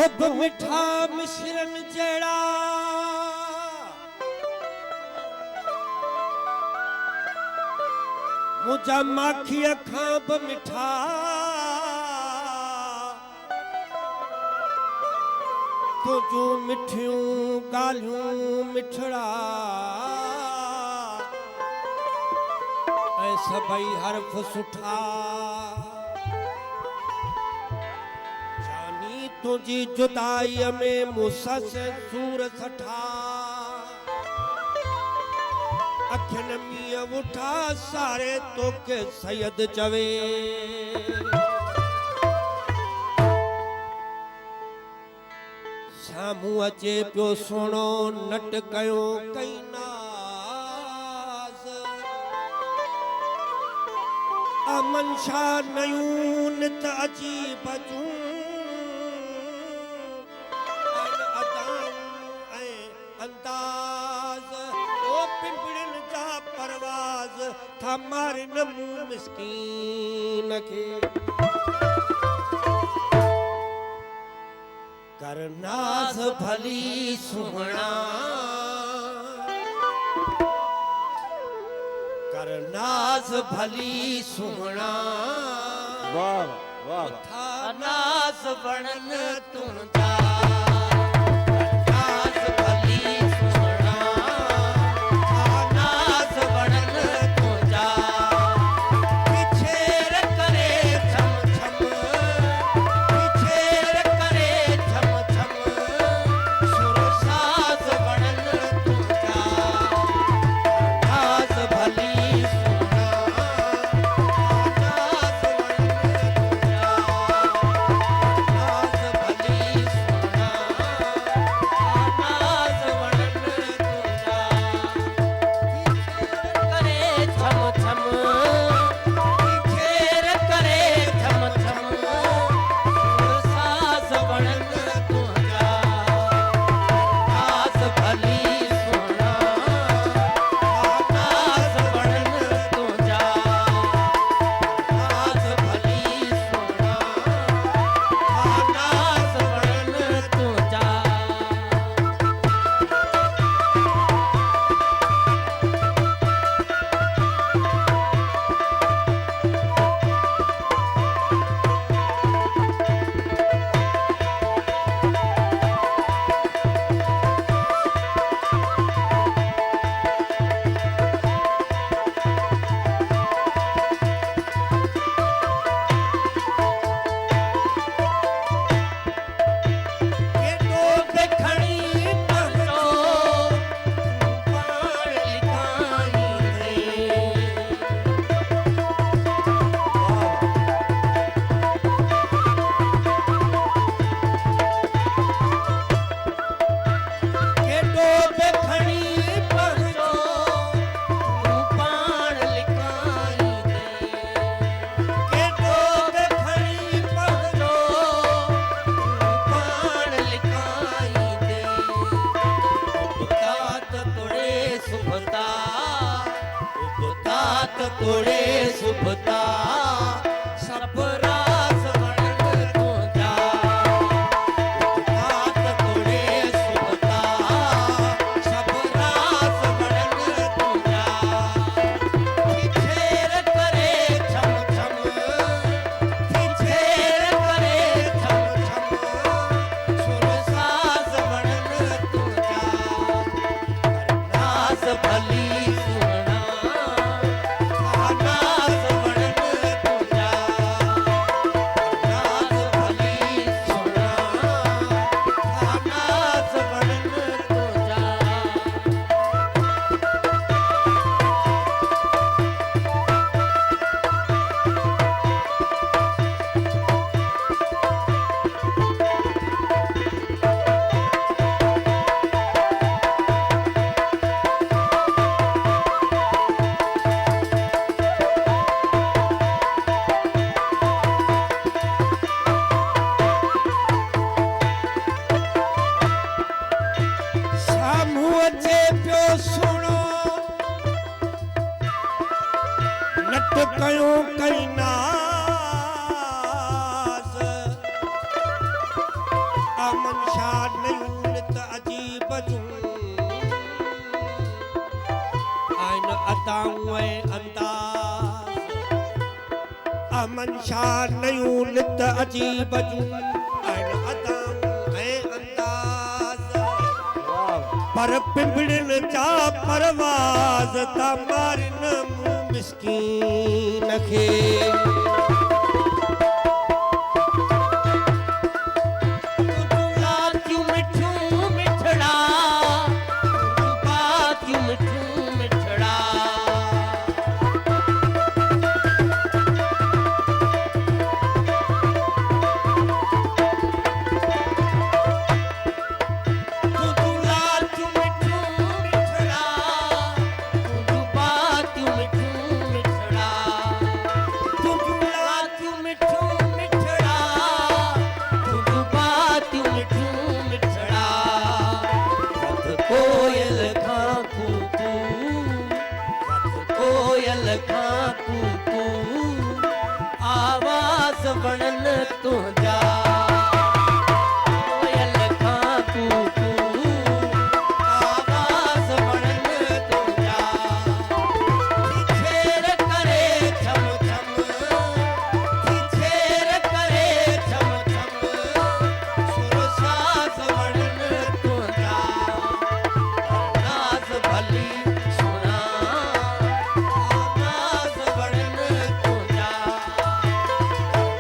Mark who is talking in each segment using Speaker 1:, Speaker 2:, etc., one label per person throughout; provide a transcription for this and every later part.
Speaker 1: hub मिठा मिश्रण जेड़ा मुझा माखी अखां ब मिठा तुझू मिठियूं ॻाल्हियूं मिठड़ा ऐं सभई हर्फ सुठा जानी तुझी जुदाई में मूंसां से सूर सठा अखिन मींहं उठा सारे तोखे सैयद चवे साम्हूं अचे पियो सोणो नट कयो कई नाज़ अमन शाह नयूं नित अजीब जूं अदाऊं ऐं अंदाज़ ओ पिंपड़ियुनि जा परवाज़ था मारिन मूं मिस्कीन खे करनाज़ भली सुहणा करनाज़ भली सुहणा
Speaker 2: वाह वाह
Speaker 1: था नाज़ बणन तुंहिंजा तोड़े सुभता सब रास बणन तुंहिंजा हाथ तोड़े सुभता सब रास बणन तुंहिंजा छेड़ करे छम छम छेड़ करे छम छम सुर साज बणन तुंहिंजा नाज़ भली कयो कई नाज़ अमन शाह नयूं नित अजीब जूं आइन अदाऊं ऐं अंदाज़ अमन शाह नयूं नित अजीब जूं आइन अदाऊं ऐं अंदाज़ पर पिंपड़िन जा परवाज़ ता मारिन मूं मिस्कीन खे आवाज़ बनन तुझा कोयल खां कू आवाज़ बनन तुझा छेर करे छम छम छेर करे छम छम सुरसाज़ बनन तुझा नाज़ भली सुना आवाज़ बनन तुझा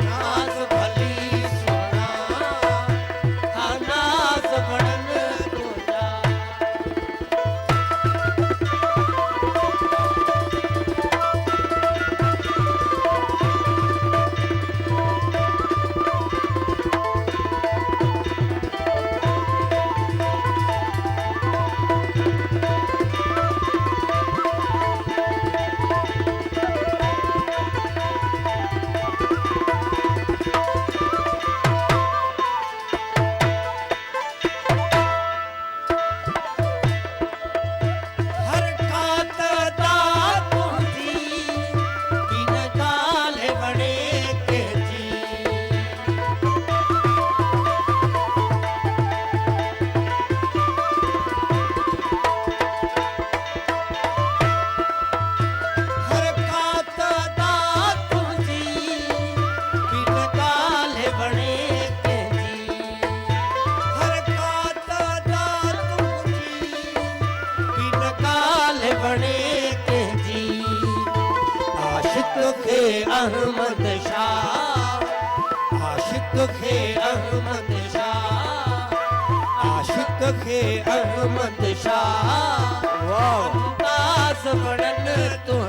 Speaker 1: नाज़ भली सुना नाज़ बनन तुझा हर कात दा तुझी बिन गाल बणे के जी हर कात दा तुझी बिन गाल बणे के जी हर कात दा तुझी बिन गाल बणे के जी आशिक खे अहमद शाह आशिक खे अहमद शाह आशिक खे अहमद शाह
Speaker 2: वाह
Speaker 1: अंदाज़ बनन तुझा